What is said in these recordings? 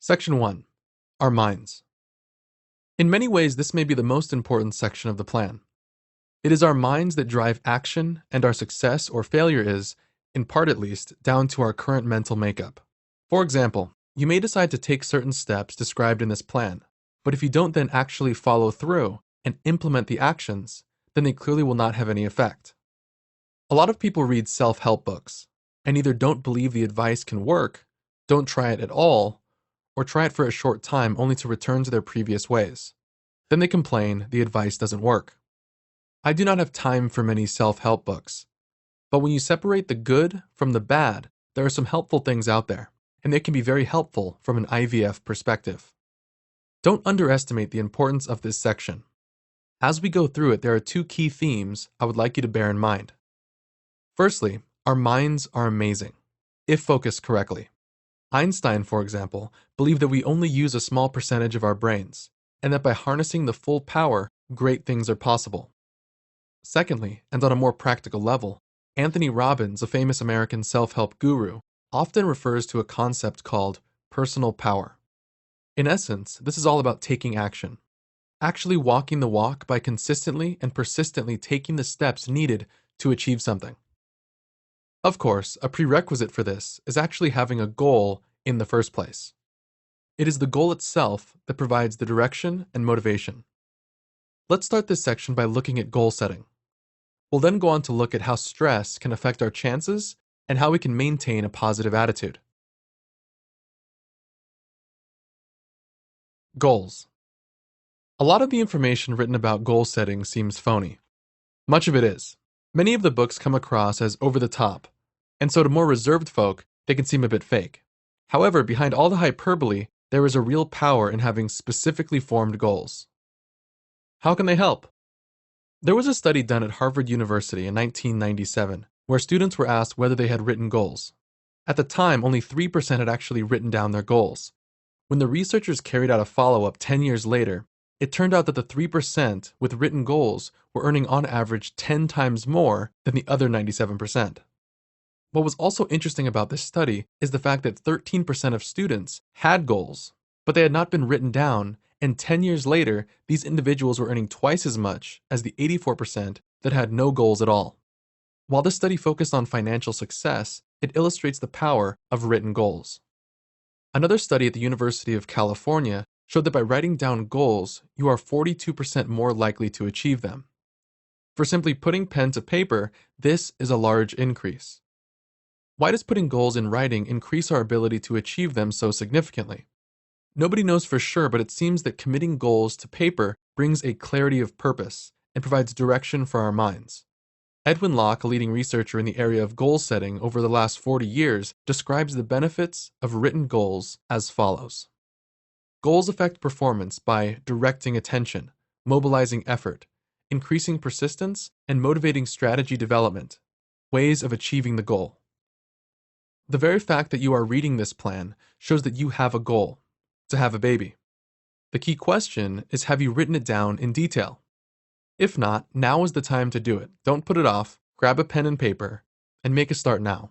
Section 1. Our minds. In many ways, this may be the most important section of the plan. It is our minds that drive action, and our success or failure is, in part at least, down to our current mental makeup. For example, you may decide to take certain steps described in this plan, but if you don't then actually follow through and implement the actions, then they clearly will not have any effect. A lot of people read self-help books and either don't believe the advice can work, don't try it at all, or try it for a short time only to return to their previous ways. Then they complain the advice doesn't work. I do not have time for many self-help books, but when you separate the good from the bad, there are some helpful things out there, and they can be very helpful from an IVF perspective. Don't underestimate the importance of this section. As we go through it, there are two key themes I would like you to bear in mind. Firstly, our minds are amazing, if focused correctly. Einstein, for example, believed that we only use a small percentage of our brains, and that by harnessing the full power, great things are possible. Secondly, and on a more practical level, Anthony Robbins, a famous American self-help guru, often refers to a concept called personal power. In essence, this is all about taking action, actually walking the walk by consistently and persistently taking the steps needed to achieve something. Of course, a prerequisite for this is actually having a goal in the first place. It is the goal itself that provides the direction and motivation. Let's start this section by looking at goal setting. We'll then go on to look at how stress can affect our chances and how we can maintain a positive attitude. Goals. A lot of the information written about goal setting seems phony. Much of it is. Many of the books come across as over the top, and so to more reserved folk, they can seem a bit fake. However, behind all the hyperbole, there is a real power in having specifically formed goals. How can they help? There was a study done at Harvard University in 1997 where students were asked whether they had written goals. At the time, only 3% had actually written down their goals. When the researchers carried out a follow-up 10 years later, it turned out that the 3% with written goals were earning on average 10 times more than the other 97%. What was also interesting about this study is the fact that 13% of students had goals, but they had not been written down, and 10 years later, these individuals were earning twice as much as the 84% that had no goals at all. While this study focused on financial success, it illustrates the power of written goals. Another study at the University of California showed that by writing down goals, you are 42% more likely to achieve them. For simply putting pen to paper, this is a large increase. Why does putting goals in writing increase our ability to achieve them so significantly? Nobody knows for sure, but it seems that committing goals to paper brings a clarity of purpose and provides direction for our minds. Edwin Locke, a leading researcher in the area of goal setting over the last 40 years, describes the benefits of written goals as follows. Goals affect performance by directing attention, mobilizing effort, increasing persistence, and motivating strategy development, ways of achieving the goal. The very fact that you are reading this plan shows that you have a goal, to have a baby. The key question is, have you written it down in detail? If not, now is the time to do it. Don't put it off, grab a pen and paper, and make a start now.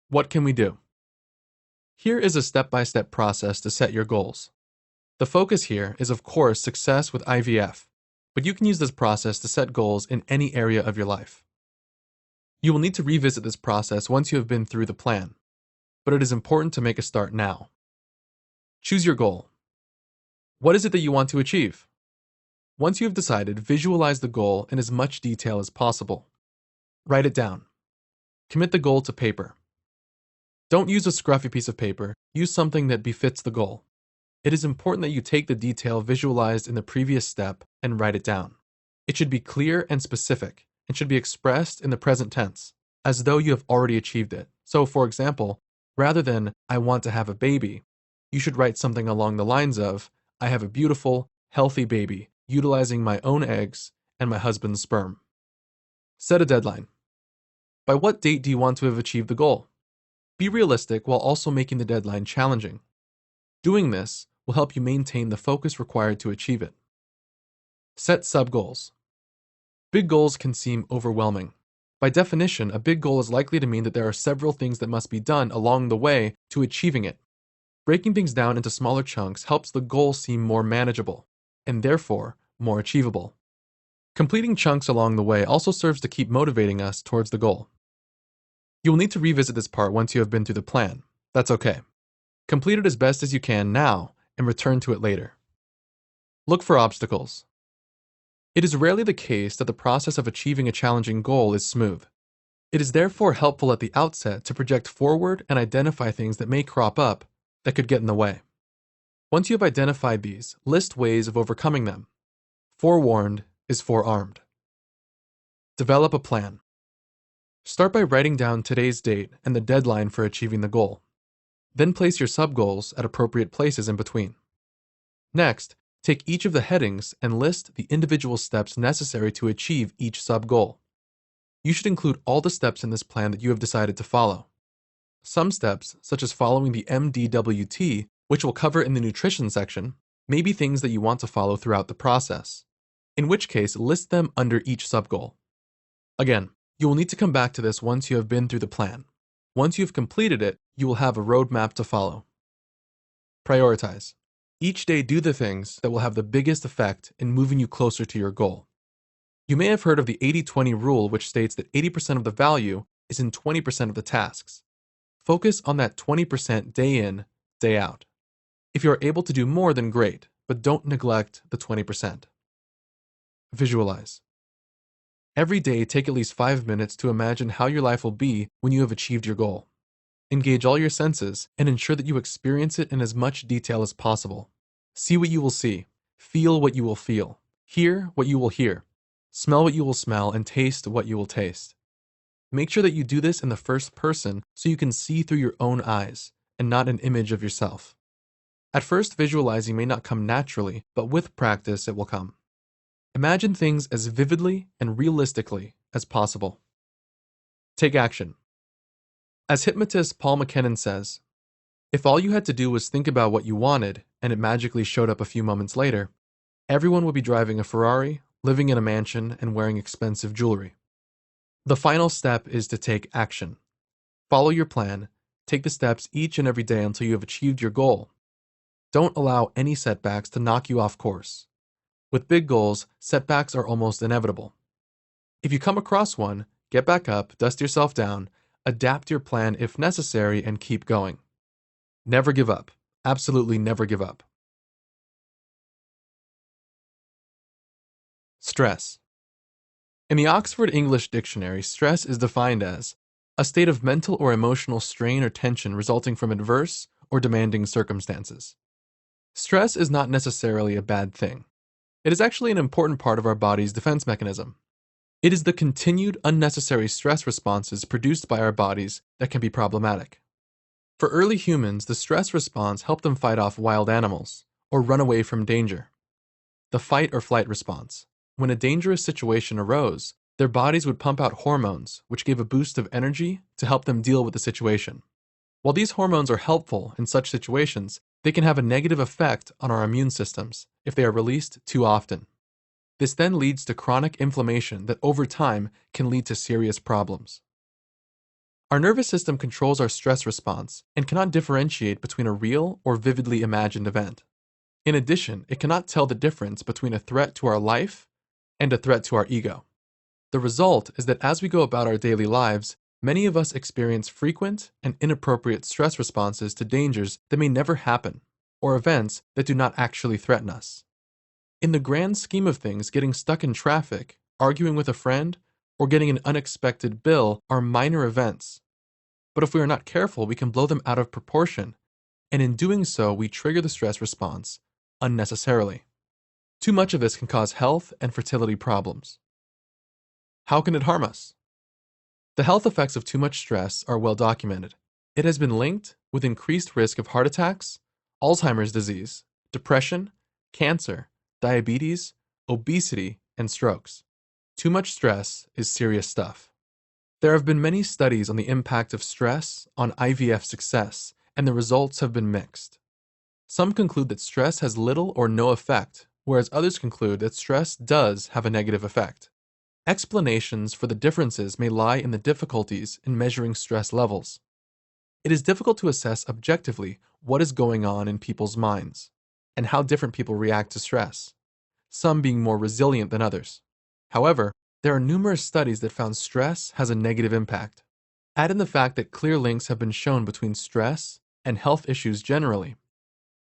What can we do? Here is a step-by-step process to set your goals. The focus here is, of course, success with IVF, but you can use this process to set goals in any area of your life. You will need to revisit this process once you have been through the plan, but it is important to make a start now. Choose your goal. What is it that you want to achieve? Once you have decided, visualize the goal in as much detail as possible. Write it down. Commit the goal to paper. Don't use a scruffy piece of paper, use something that befits the goal. It is important that you take the detail visualized in the previous step and write it down. It should be clear and specific, and should be expressed in the present tense, as though you have already achieved it. So, for example, rather than, I want to have a baby, you should write something along the lines of, I have a beautiful, healthy baby, utilizing my own eggs and my husband's sperm. Set a deadline. By what date do you want to have achieved the goal? Be realistic while also making the deadline challenging. Doing this will help you maintain the focus required to achieve it. Set sub-goals. Big goals can seem overwhelming. By definition, a big goal is likely to mean that there are several things that must be done along the way to achieving it. Breaking things down into smaller chunks helps the goal seem more manageable, and therefore more achievable. Completing chunks along the way also serves to keep motivating us towards the goal. You will need to revisit this part once you have been through the plan. That's okay. Complete it as best as you can now and return to it later. Look for obstacles. It is rarely the case that the process of achieving a challenging goal is smooth. It is therefore helpful at the outset to project forward and identify things that may crop up that could get in the way. Once you have identified these, list ways of overcoming them. Forewarned is forearmed. Develop a plan. Start by writing down today's date and the deadline for achieving the goal. Then place your sub-goals at appropriate places in between. Next, take each of the headings and list the individual steps necessary to achieve each sub-goal. You should include all the steps in this plan that you have decided to follow. Some steps, such as following the MDWT, which we'll cover in the nutrition section, may be things that you want to follow throughout the process, in which case list them under each sub-goal. Again, you will need to come back to this once you have been through the plan. Once you've completed it, you will have a roadmap to follow. Prioritize. Each day do the things that will have the biggest effect in moving you closer to your goal. You may have heard of the 80-20 rule, which states that 80% of the value is in 20% of the tasks. Focus on that 20% day in, day out. If you are able to do more, then great, but don't neglect the 20%. Visualize. Every day, take at least 5 minutes to imagine how your life will be when you have achieved your goal. Engage all your senses and ensure that you experience it in as much detail as possible. See what you will see, feel what you will feel, hear what you will hear, smell what you will smell, and taste what you will taste. Make sure that you do this in the first person so you can see through your own eyes and not an image of yourself. At first, visualizing may not come naturally, but with practice it will come. Imagine things as vividly and realistically as possible. Take action. As hypnotist Paul McKinnon says, if all you had to do was think about what you wanted and it magically showed up a few moments later, everyone would be driving a Ferrari, living in a mansion, and wearing expensive jewelry. The final step is to take action. Follow your plan, take the steps each and every day until you have achieved your goal. Don't allow any setbacks to knock you off course. With big goals, setbacks are almost inevitable. If you come across one, get back up, dust yourself down, adapt your plan if necessary, and keep going. Never give up. Absolutely never give up. Stress. In the Oxford English Dictionary, stress is defined as a state of mental or emotional strain or tension resulting from adverse or demanding circumstances. Stress is not necessarily a bad thing. It is actually an important part of our body's defense mechanism. It is the continued unnecessary stress responses produced by our bodies that can be problematic. For early humans, the stress response helped them fight off wild animals or run away from danger. The fight or flight response. When a dangerous situation arose, their bodies would pump out hormones, which gave a boost of energy to help them deal with the situation. While these hormones are helpful in such situations, they can have a negative effect on our immune systems if they are released too often. This then leads to chronic inflammation that over time can lead to serious problems. Our nervous system controls our stress response and cannot differentiate between a real or vividly imagined event. In addition, it cannot tell the difference between a threat to our life and a threat to our ego. The result is that as we go about our daily lives, many of us experience frequent and inappropriate stress responses to dangers that may never happen, or events that do not actually threaten us. In the grand scheme of things, getting stuck in traffic, arguing with a friend, or getting an unexpected bill are minor events. But if we are not careful, we can blow them out of proportion, and in doing so, we trigger the stress response unnecessarily. Too much of this can cause health and fertility problems. How can it harm us? The health effects of too much stress are well documented. It has been linked with increased risk of heart attacks, Alzheimer's disease, depression, cancer, diabetes, obesity, and strokes. Too much stress is serious stuff. There have been many studies on the impact of stress on IVF success, and the results have been mixed. Some conclude that stress has little or no effect, whereas others conclude that stress does have a negative effect. Explanations for the differences may lie in the difficulties in measuring stress levels. It is difficult to assess objectively what is going on in people's minds and how different people react to stress, some being more resilient than others. However, there are numerous studies that found stress has a negative impact. Add in the fact that clear links have been shown between stress and health issues generally,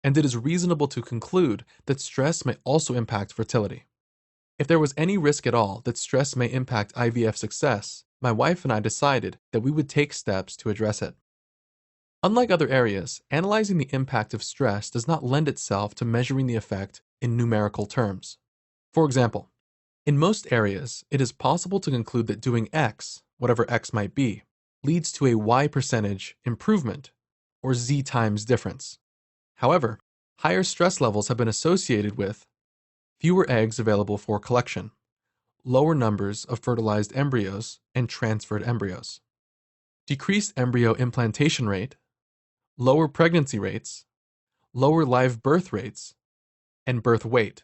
and it is reasonable to conclude that stress may also impact fertility. If there was any risk at all that stress may impact IVF success, my wife and I decided that we would take steps to address it. Unlike other areas, analyzing the impact of stress does not lend itself to measuring the effect in numerical terms. For example, in most areas, it is possible to conclude that doing X, whatever X might be, leads to a Y percentage improvement, or Z times difference. However, higher stress levels have been associated with fewer eggs available for collection, lower numbers of fertilized embryos and transferred embryos, decreased embryo implantation rate, lower pregnancy rates, lower live birth rates, and birth weight,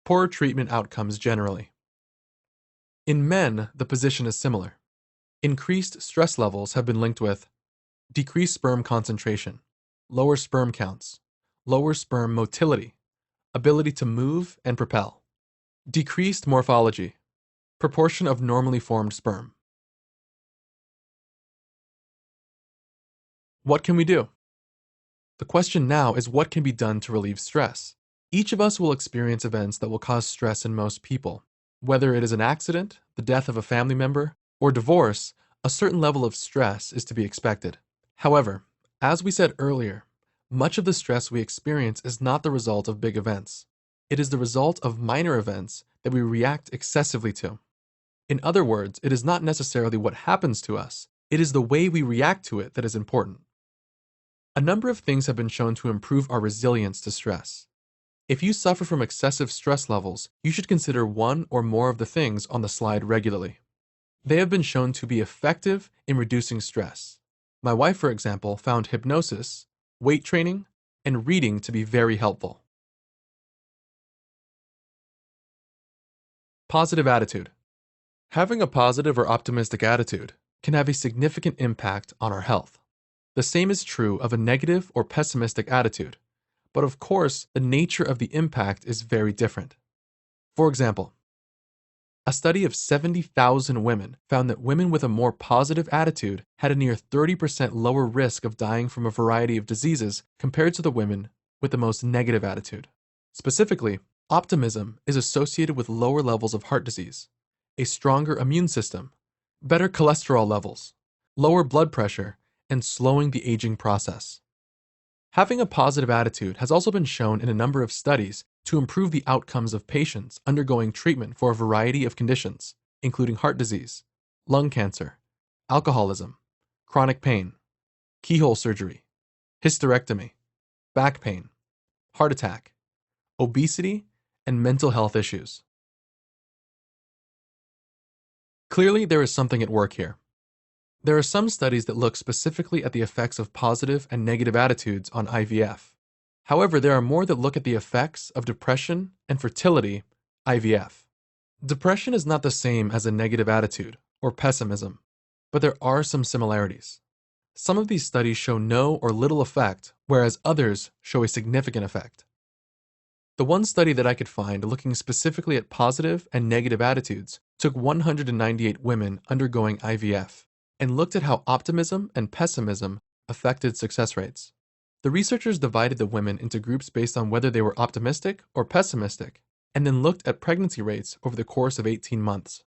poorer treatment outcomes generally. In men, the position is similar. Increased stress levels have been linked with decreased sperm concentration, lower sperm counts, lower sperm motility, ability to move and propel, decreased morphology, proportion of normally formed sperm. What can we do? The question now is what can be done to relieve stress? Each of us will experience events that will cause stress in most people. Whether it is an accident, the death of a family member, or divorce, a certain level of stress is to be expected. However, as we said earlier, much of the stress we experience is not the result of big events. It is the result of minor events that we react excessively to. In other words, it is not necessarily what happens to us, it is the way we react to it that is important. A number of things have been shown to improve our resilience to stress. If you suffer from excessive stress levels, you should consider one or more of the things on the slide regularly. They have been shown to be effective in reducing stress. My wife, for example, found hypnosis, weight training, and reading to be very helpful. Positive attitude. Having a positive or optimistic attitude can have a significant impact on our health. The same is true of a negative or pessimistic attitude, but of course, the nature of the impact is very different. For example, a study of 70,000 women found that women with a more positive attitude had a near 30% lower risk of dying from a variety of diseases compared to the women with the most negative attitude. Specifically, optimism is associated with lower levels of heart disease, a stronger immune system, better cholesterol levels, lower blood pressure, and slowing the aging process. Having a positive attitude has also been shown in a number of studies to improve the outcomes of patients undergoing treatment for a variety of conditions, including heart disease, lung cancer, alcoholism, chronic pain, keyhole surgery, hysterectomy, back pain, heart attack, obesity, and mental health issues. Clearly, there is something at work here. There are some studies that look specifically at the effects of positive and negative attitudes on IVF. However, there are more that look at the effects of depression and fertility, IVF. Depression is not the same as a negative attitude or pessimism, but there are some similarities. Some of these studies show no or little effect, whereas others show a significant effect. The one study that I could find looking specifically at positive and negative attitudes took 198 women undergoing IVF and looked at how optimism and pessimism affected success rates. The researchers divided the women into groups based on whether they were optimistic or pessimistic, and then looked at pregnancy rates over the course of 18 months.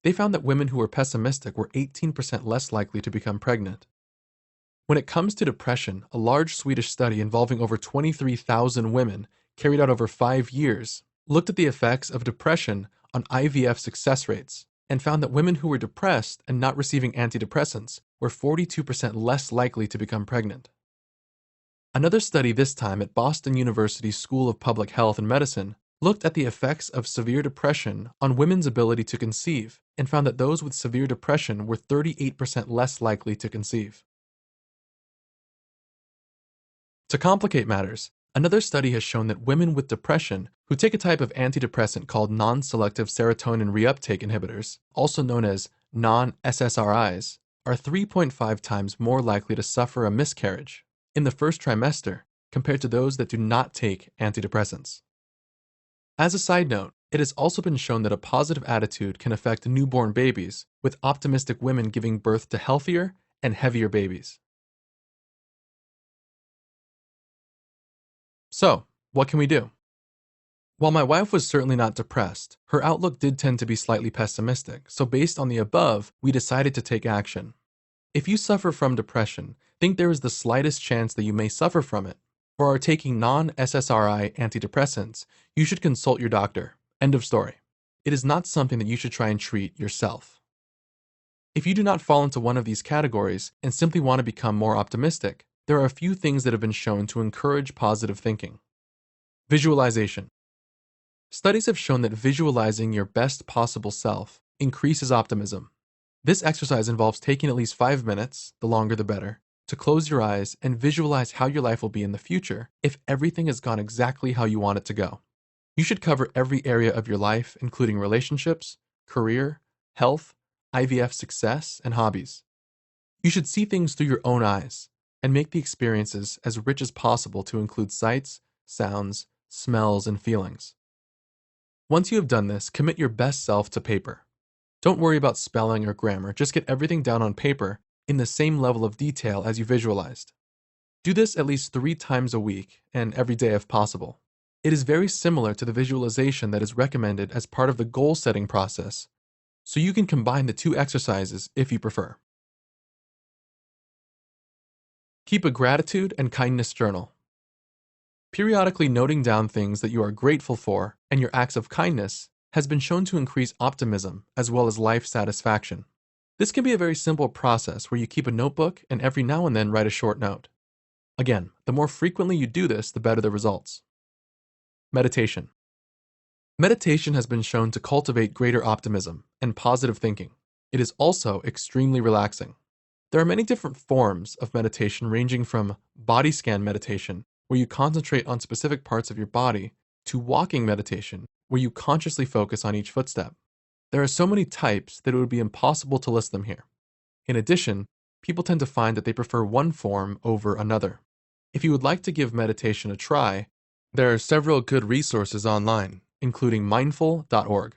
They found that women who were pessimistic were 18% less likely to become pregnant. When it comes to depression, a large Swedish study involving over 23,000 women carried out over 5 years looked at the effects of depression on IVF success rates and found that women who were depressed and not receiving antidepressants were 42% less likely to become pregnant. Another study, this time at Boston University School of Public Health and Medicine, looked at the effects of severe depression on women's ability to conceive and found that those with severe depression were 38% less likely to conceive. To complicate matters, Another study has shown that women with depression who take a type of antidepressant called non-selective serotonin reuptake inhibitors, also known as non-SSRIs, are 3.5 times more likely to suffer a miscarriage in the first trimester compared to those that do not take antidepressants. As a side note, it has also been shown that a positive attitude can affect newborn babies, with optimistic women giving birth to healthier and heavier babies. So, what can we do? While my wife was certainly not depressed, her outlook did tend to be slightly pessimistic, so based on the above, we decided to take action. If you suffer from depression, think there is the slightest chance that you may suffer from it, or are taking non-SSRI antidepressants, you should consult your doctor. End of story. It is not something that you should try and treat yourself. If you do not fall into one of these categories and simply want to become more optimistic, there are a few things that have been shown to encourage positive thinking. Visualization. Studies have shown that visualizing your best possible self increases optimism. This exercise involves taking at least 5 minutes, the longer the better, to close your eyes and visualize how your life will be in the future if everything has gone exactly how you want it to go. You should cover every area of your life, including relationships, career, health, IVF success, and hobbies. You should see things through your own eyes and make the experiences as rich as possible to include sights, sounds, smells, and feelings. Once you have done this, commit your best self to paper. Don't worry about spelling or grammar, just get everything down on paper in the same level of detail as you visualized. Do this at least 3 times a week and every day if possible. It is very similar to the visualization that is recommended as part of the goal-setting process, so you can combine the 2 exercises if you prefer. Keep a gratitude and kindness journal. Periodically noting down things that you are grateful for and your acts of kindness has been shown to increase optimism as well as life satisfaction. This can be a very simple process where you keep a notebook and every now and then write a short note. Again, the more frequently you do this, the better the results. Meditation. Meditation has been shown to cultivate greater optimism and positive thinking. It is also extremely relaxing. There are many different forms of meditation ranging from body scan meditation, where you concentrate on specific parts of your body, to walking meditation, where you consciously focus on each footstep. There are so many types that it would be impossible to list them here. In addition, people tend to find that they prefer one form over another. If you would like to give meditation a try, there are several good resources online, including mindful.org.